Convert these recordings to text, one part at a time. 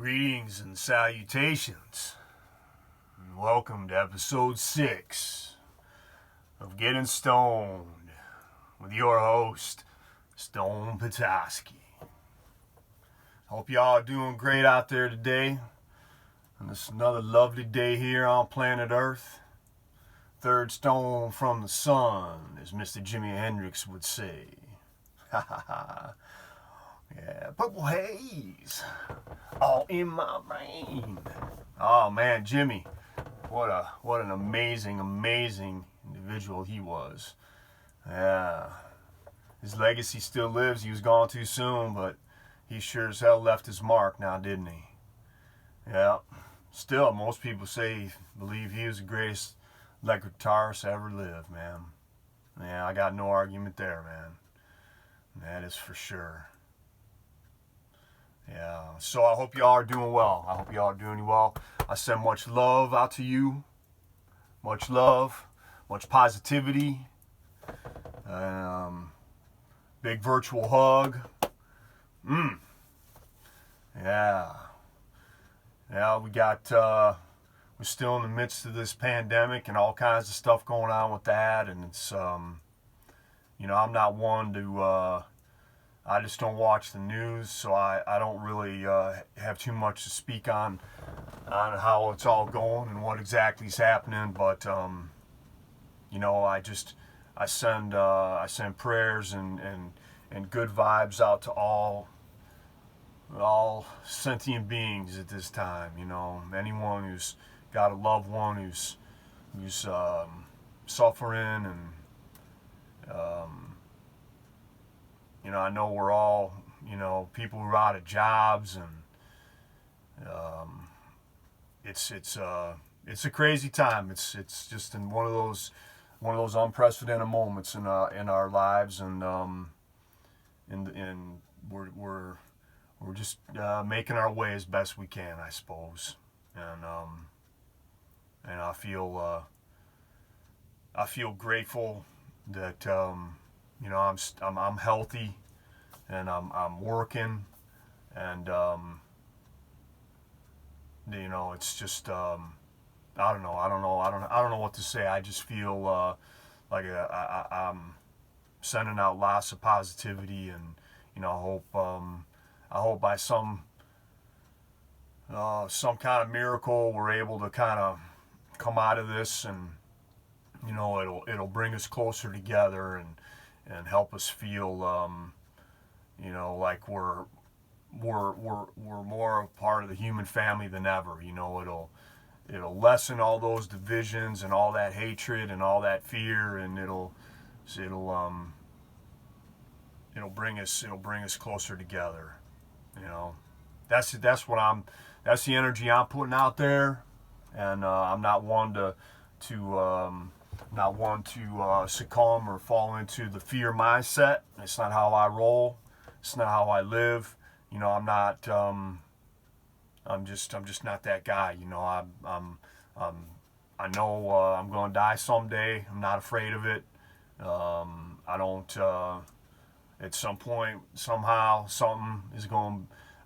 Greetings and salutations, and welcome to episode 6 of Getting Stoned with your host, Stone Petoskey. Hope y'all are doing great out there today, and this is another lovely day here on planet Earth. Third stone from the sun, as Mr. Jimi Hendrix would say. Ha ha ha. Yeah, purple haze all in my brain. Oh man, Jimmy, what an amazing individual he was. Yeah, his legacy still lives. He was gone too soon, but he sure as hell left his mark now, didn't he? Yeah. Still, most people believe he was the greatest electric guitarist to ever live, man. Yeah, I got no argument there, man. That is for sure. Yeah, so I hope y'all are doing well. I send much love out to you. Much love, much positivity. Big virtual hug. Yeah. Yeah, we're still in the midst of this pandemic and all kinds of stuff going on with that. And it's, I'm not one to, I just don't watch the news, so I don't really have too much to speak on how it's all going and what exactly is happening. But I send prayers and good vibes out to all sentient beings at this time. Anyone who's got a loved one who's suffering and. I know we're all, people who are out of jobs, and it's a crazy time. It's just in one of those unprecedented moments in our lives, and we're just making our way as best we can, I suppose, and I feel grateful that I'm healthy. And I'm working, and it's just I don't know what to say. I just feel like I'm sending out lots of positivity, and I hope by some kind of miracle we're able to kind of come out of this, and it'll bring us closer together and help us feel like we're more a part of the human family than ever. It'll lessen all those divisions and all that hatred and all that fear, and it'll bring us closer together. That's the energy I'm putting out there, and I'm not one to succumb or fall into the fear mindset. It's not how I roll. It's not how I live. I'm just not that guy. I know I'm going to die someday. I'm not afraid of it. I don't. At some point, somehow, I'm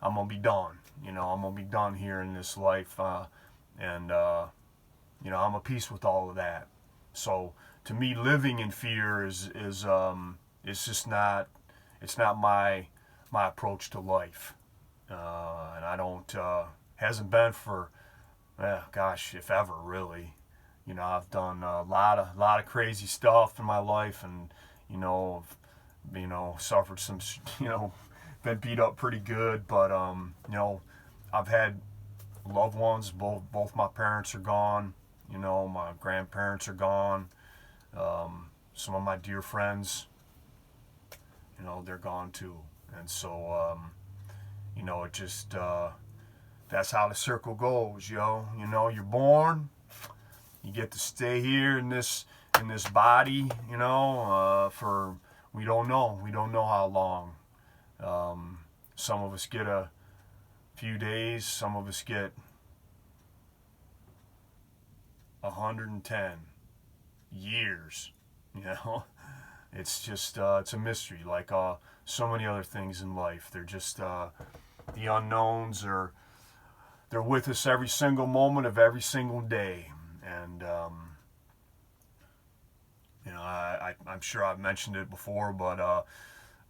gonna be done. I'm gonna be done here in this life, and I'm at peace with all of that. So to me, living in fear is it's just not. It's not my approach to life, and I don't hasn't been for if ever really. I've done a lot of crazy stuff in my life, and suffered some been beat up pretty good, but I've had loved ones. Both my parents are gone. My grandparents are gone. Some of my dear friends, they're gone too. And so, it just, that's how the circle goes, yo. You're born, you get to stay here in this body, for, we don't know how long. Some of us get a few days, some of us get 110 years, It's just, it's a mystery, like so many other things in life. They're just, the unknowns are they're with us every single moment of every single day. And I'm sure I've mentioned it before, but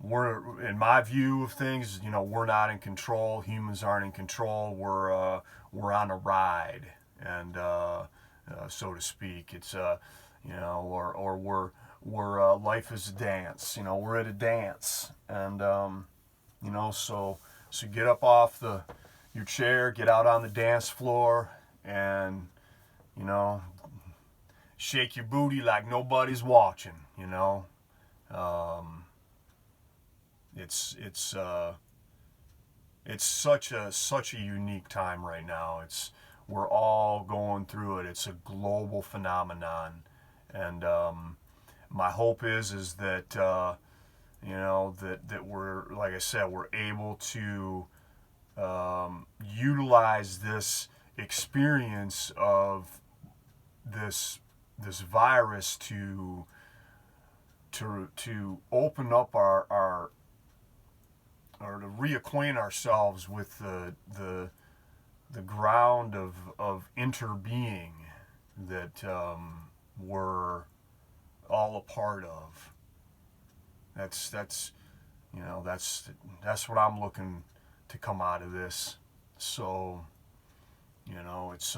we're, in my view of things, we're not in control. Humans aren't in control. We're on a ride, and so to speak. It's or we're life is a dance. We're at a dance, and so get up off your chair, get out on the dance floor, and shake your booty like nobody's watching. It's such a unique time right now. We're all going through it. It's a global phenomenon, and my hope is that that we're, like I said, we're able to utilize this experience of this virus to open up our or to reacquaint ourselves with the ground of interbeing that we're all a part of. That's what I'm looking to come out of this. So it's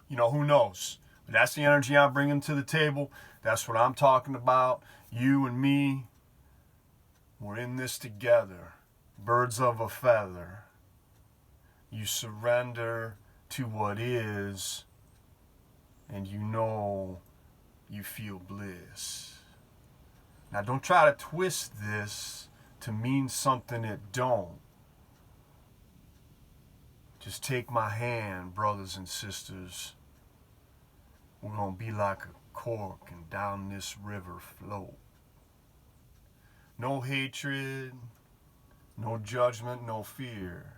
who knows? But that's the energy I'm bringing to the table. That's what I'm talking about. You and me, we're in this together. Birds of a feather. You surrender to what is, and you feel bliss. Now, don't try to twist this to mean something it don't. Just take my hand, brothers and sisters. We're going to be like a cork and down this river float. No hatred, no judgment, no fear.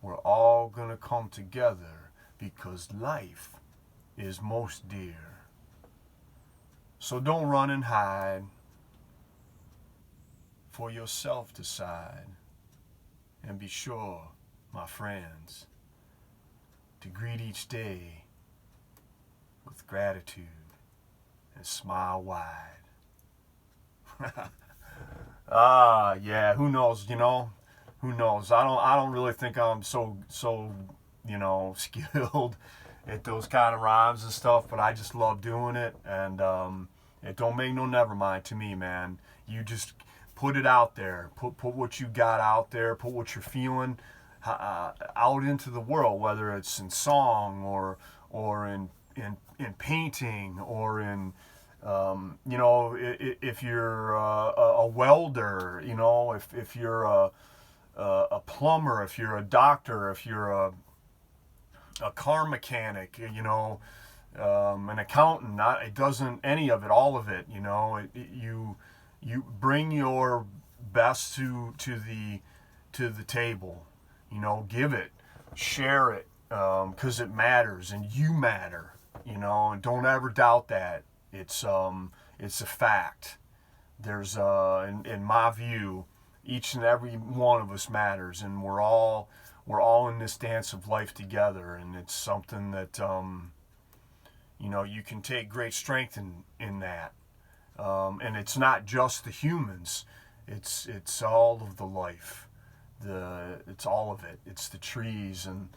We're all going to come together because life is most dear. So don't run and hide. For yourself decide. And be sure, my friends, to greet each day with gratitude and smile wide. Yeah, who knows, who knows? I don't really think I'm so skilled at those kind of rhymes and stuff, but I just love doing it, and it don't make no never mind to me, man. You just put it out there, put what you got out there, put what you're feeling out into the world, whether it's in song or in painting or in if you're a welder, if you're a plumber, if you're a doctor, if you're a car mechanic, an accountant, it doesn't, any of it, all of it, you bring your best to the table, give it, share it, because it matters and you matter, and don't ever doubt that. It's a fact. There's in my view, each and every one of us matters, and we're all in this dance of life together, and it's something that you can take great strength in that. And it's not just the humans, it's all of the life. It's all of it. It's the trees and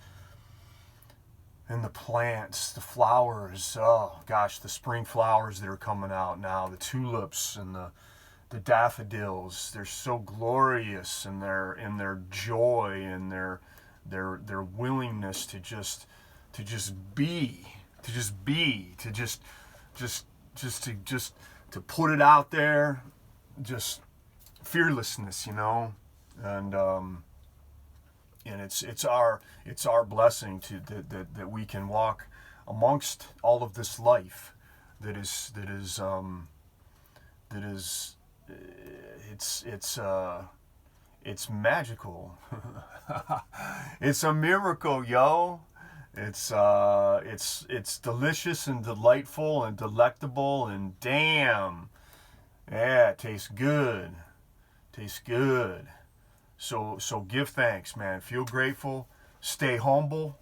the plants, the flowers. Oh gosh, the spring flowers that are coming out now, the tulips and the daffodils. They're so glorious in their joy and their willingness to just be, to put it out there, just fearlessness, and it's our blessing that we can walk amongst all of this life that is it's magical. It's a miracle, yo. It's delicious and delightful and delectable, and damn, yeah, it tastes good. So give thanks, man. Feel grateful. Stay humble.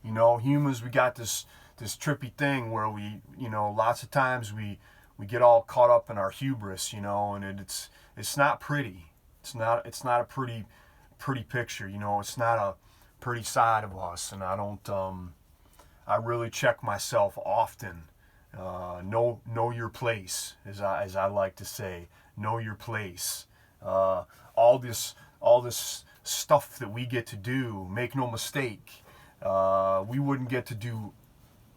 You know, humans, we got this trippy thing where we, you know, lots of times we get all caught up in our hubris, you know, and it's not pretty. It's not a pretty picture, you know. It's not a pretty side of us, and I really check myself often. Know your place, as I like to say. Know your place. All this stuff that we get to do, make no mistake, we wouldn't get to do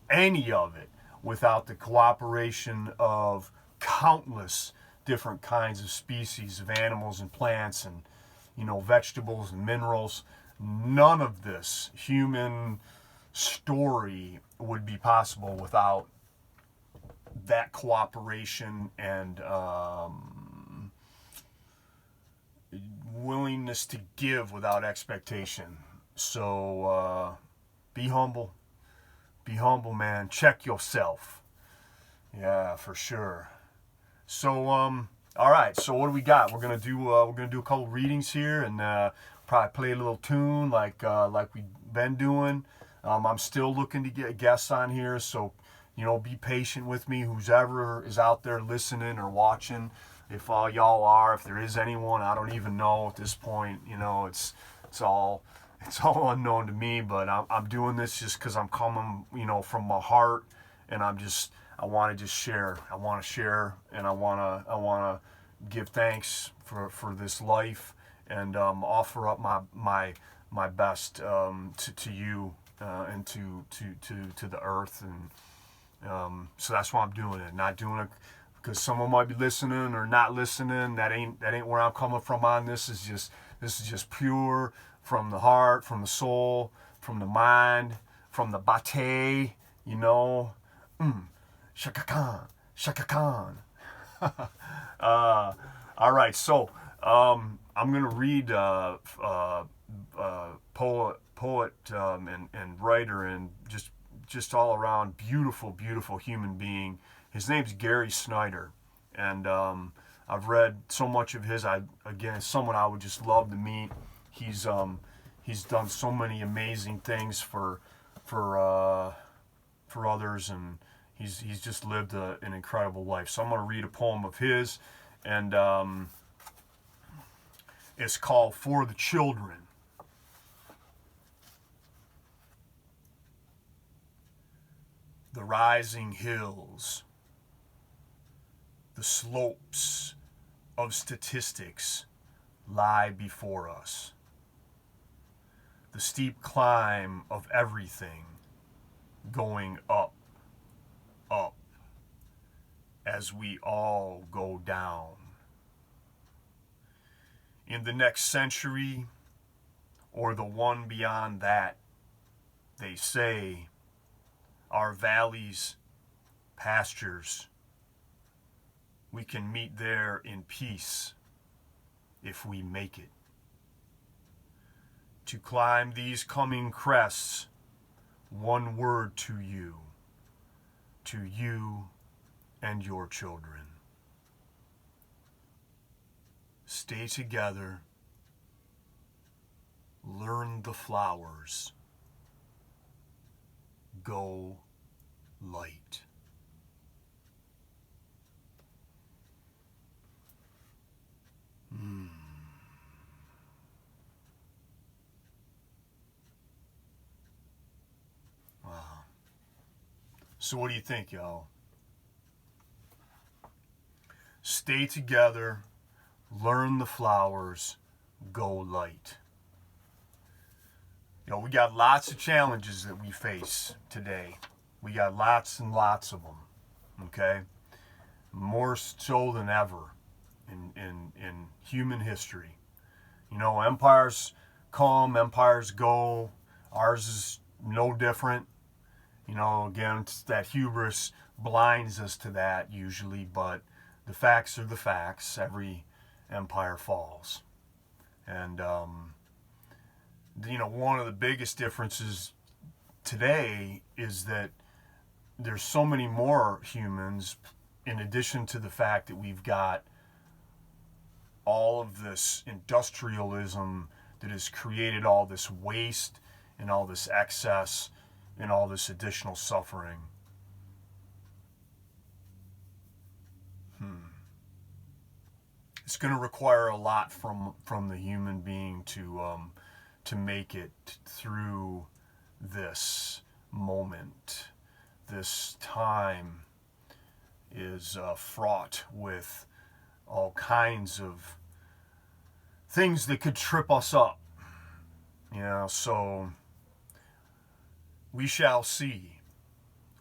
any of it without the cooperation of countless different kinds of species of animals and plants and, you know, vegetables and minerals. None of this human story would be possible without that cooperation and willingness to give without expectation. So be humble. Be humble, man. Check yourself. Yeah, for sure. So all right. So what do we got? We're gonna do a couple readings here, and probably play a little tune like we've been doing. I'm still looking to get guests on here, so you know, be patient with me. Who's ever is out there listening or watching, if all y'all are, if there is anyone, I don't even know at this point. You know, it's all unknown to me. But I'm doing this just because I'm coming, you know, from my heart, and I want to just share. I want to share, and I want to give thanks for this life, and offer up my best to you and to the earth, and so that's why I'm doing it. Not doing it because someone might be listening or not listening. That ain't where I'm coming from on this. Is just pure from the heart, from the soul, from the mind, from the bate, you know. Shaka Khan, Shaka Khan. All right, so I'm gonna read poet and writer and just all around beautiful human being. His name's Gary Snyder, and I've read so much of his. Again, someone I would just love to meet. He's done so many amazing things for others, and he's just lived an incredible life. So I'm going to read a poem of his, and it's called "For the Children." The rising hills, the slopes of statistics lie before us. The steep climb of everything going up, as we all go down. In the next century, or the one beyond that, they say, our valleys, pastures, we can meet there in peace if we make it. To climb these coming crests, one word to you and your children. Stay together, learn the flowers, go light. Wow. So what do you think, y'all? Stay together, learn the flowers, go light. You know, we got lots of challenges that we face today. We got lots and lots of them, okay? More so than ever in human history. You know, empires come, empires go. Ours is no different. You know, again, it's that hubris blinds us to that usually, but the facts are the facts. Every empire falls. And, you know, one of the biggest differences today is that there's so many more humans, in addition to the fact that we've got all of this industrialism that has created all this waste and all this excess and all this additional suffering. It's going to require a lot from the human being to make it through this moment. This time is fraught with all kinds of things that could trip us up. So we shall see.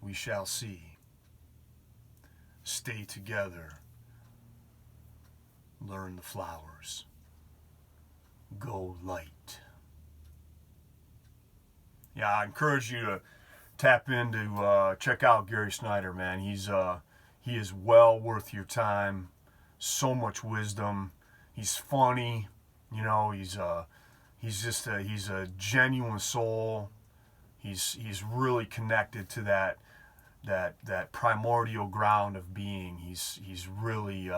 We shall see. Stay together. Learn the flowers. Go light. Yeah, I encourage you to tap into, check out Gary Snyder, man. He is well worth your time. So much wisdom. He's funny. He's a genuine soul. He's really connected to that primordial ground of being. He's really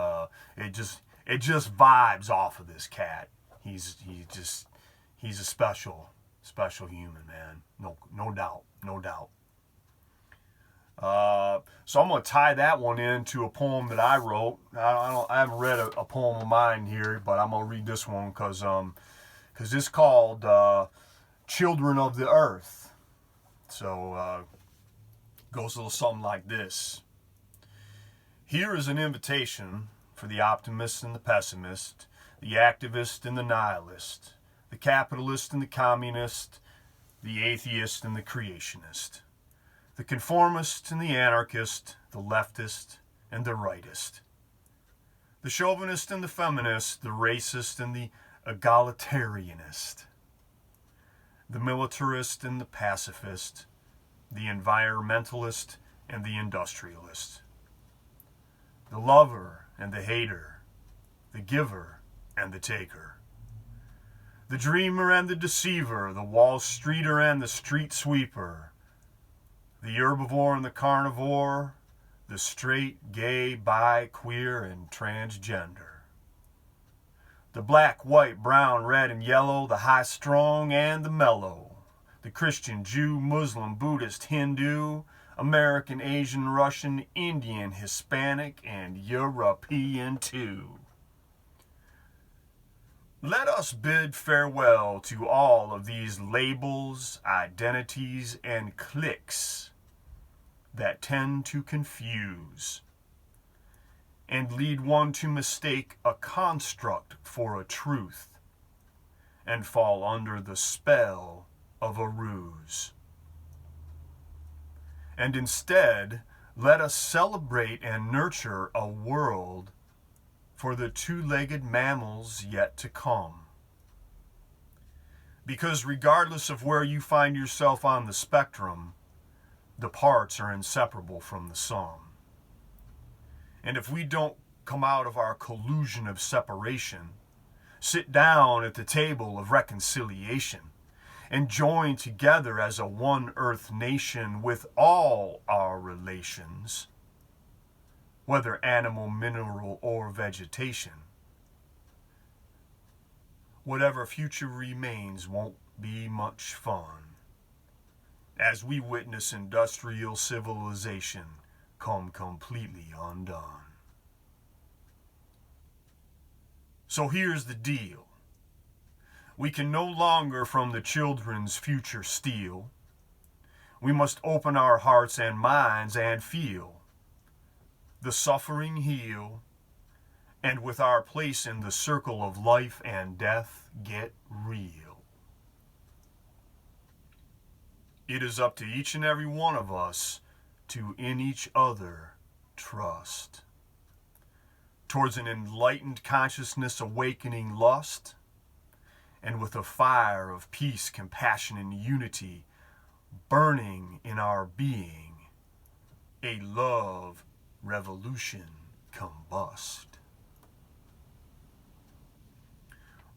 it just vibes off of this cat. He's a special human, man. No doubt. So I'm gonna tie that one into a poem that I wrote. I haven't read a poem of mine here, but I'm gonna read this one because it's called "Children of the Earth." So goes a little something like this. Here is an invitation for the optimist and the pessimist, the activist and the nihilist, the capitalist and the communist, the atheist and the creationist, the conformist and the anarchist, the leftist and the rightist, the chauvinist and the feminist, the racist and the egalitarianist, the militarist and the pacifist, the environmentalist and the industrialist, the lover and the hater, the giver and the taker, the dreamer and the deceiver, the Wall Streeter and the street sweeper, the herbivore and the carnivore, the straight, gay, bi, queer, and transgender, the black, white, brown, red, and yellow, the high, strong, and the mellow, the Christian, Jew, Muslim, Buddhist, Hindu, American, Asian, Russian, Indian, Hispanic, and European too. Let us bid farewell to all of these labels, identities, and cliques that tend to confuse and lead one to mistake a construct for a truth and fall under the spell of a ruse. And instead, let us celebrate and nurture a world for the two-legged mammals yet to come. Because regardless of where you find yourself on the spectrum, the parts are inseparable from the sum. And if we don't come out of our collusion of separation, sit down at the table of reconciliation, and join together as a one earth nation with all our relations, whether animal, mineral, or vegetation, whatever future remains won't be much fun, as we witness industrial civilization come completely undone. So here's the deal. We can no longer from the children's future steal. We must open our hearts and minds and feel the suffering heal, and with our place in the circle of life and death get real. It is up to each and every one of us to in each other trust, towards an enlightened consciousness awakening lust, and with a fire of peace, compassion, and unity burning in our being, a love revolution combust.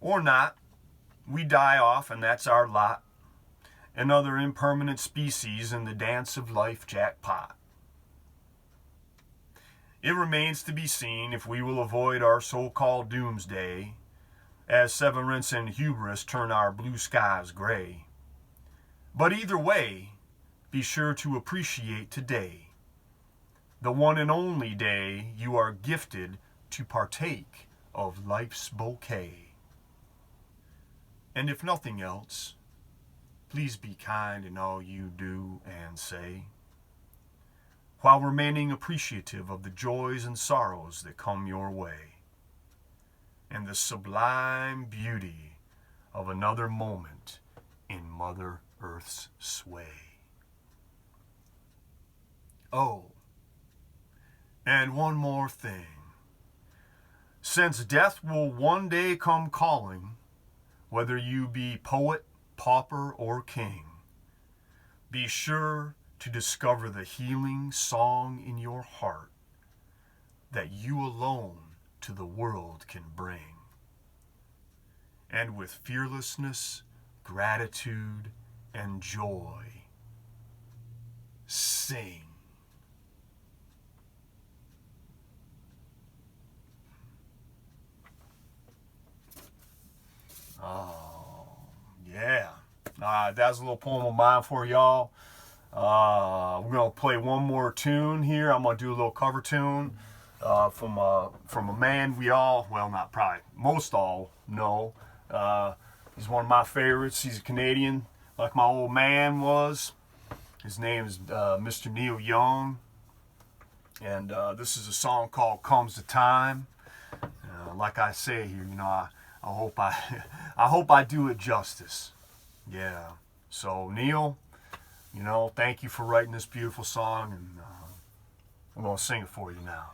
Or not, we die off and that's our lot, another impermanent species in the dance of life jackpot. It remains to be seen if we will avoid our so-called doomsday, as severance and hubris turn our blue skies gray. But either way, be sure to appreciate today, the one and only day you are gifted to partake of life's bouquet. And if nothing else, please be kind in all you do and say, while remaining appreciative of the joys and sorrows that come your way, and the sublime beauty of another moment in Mother Earth's sway. Oh, and one more thing. Since death will one day come calling, whether you be poet, pauper, or king, be sure to discover the healing song in your heart that you alone to the world can bring. And with fearlessness, gratitude, and joy, sing. Oh, yeah. That's a little poem of mine for y'all. We're going to play one more tune here. I'm going to do a little cover tune from a man we all, well, not probably, most all know. He's one of my favorites. He's a Canadian, like my old man was. His name is Mr. Neil Young. And this is a song called Comes the Time. Like I say here, you know, I hope I hope I do it justice. Yeah. So Neil, you know, thank you for writing this beautiful song, and I'm going to sing it for you now.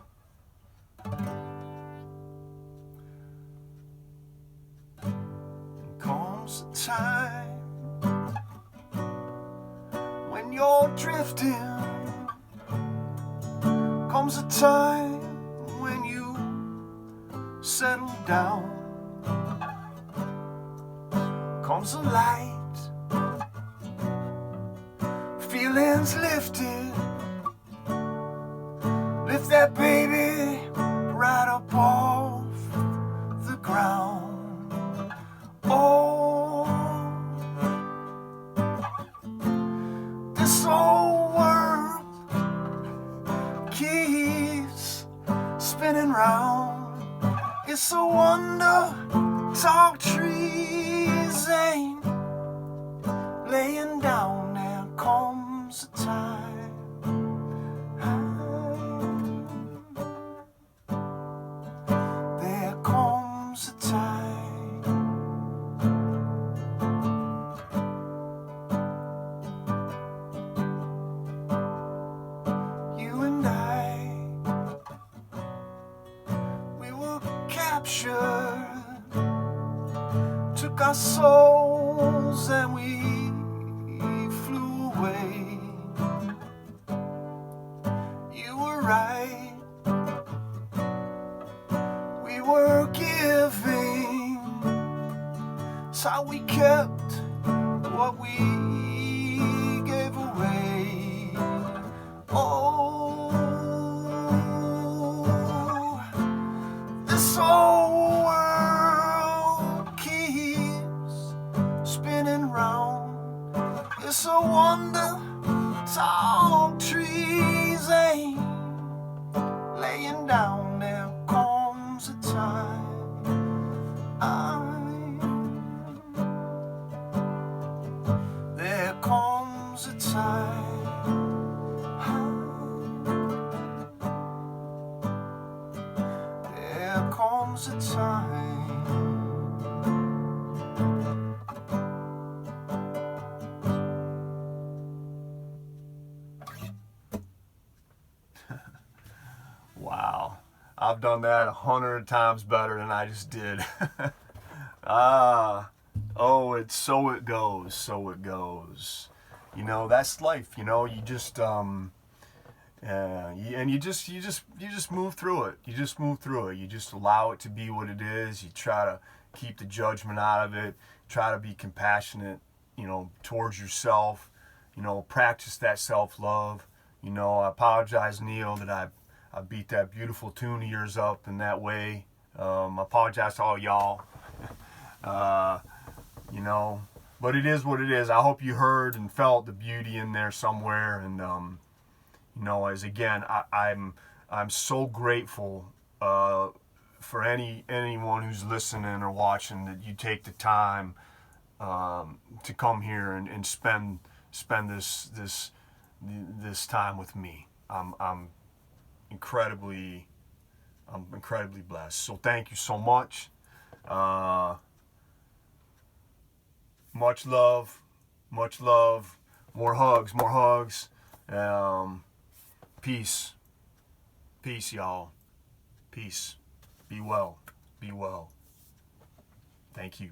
Comes the time when you're drifting. Comes a time when you settle down. Comes a light, feelings lifted. Lift that baby right up off the ground. Oh, this old world keeps spinning round. It's a wonder tall trees ain't laying down. There comes a time. There comes a time. You and I, we were captured. Took our souls and we flew away. You were right, we were giving. It's how we kept what we gave away. Oh, this old world keeps spinning round. It's a wonder tall trees ain't laying down. There comes a time. There comes a time. There comes a time. Wow, I've done that 100 times better than I just did. Oh, it's so it goes, so it goes. You know, that's life. You know, you just you just move through it. You just move through it. You just allow it to be what it is. You try to keep the judgment out of it. Try to be compassionate, you know, towards yourself. You know, practice that self-love. You know, I apologize, Neil, that I I beat that beautiful tune of yours up in that way. I apologize to all y'all. You know, but it is what it is. I hope you heard and felt the beauty in there somewhere. And you know, as again, I'm so grateful for anyone who's listening or watching, that you take the time to come here and spend this time with me. I'm incredibly blessed. So thank you so much. Much love, more hugs. Peace, y'all. Peace. Be well. Thank you.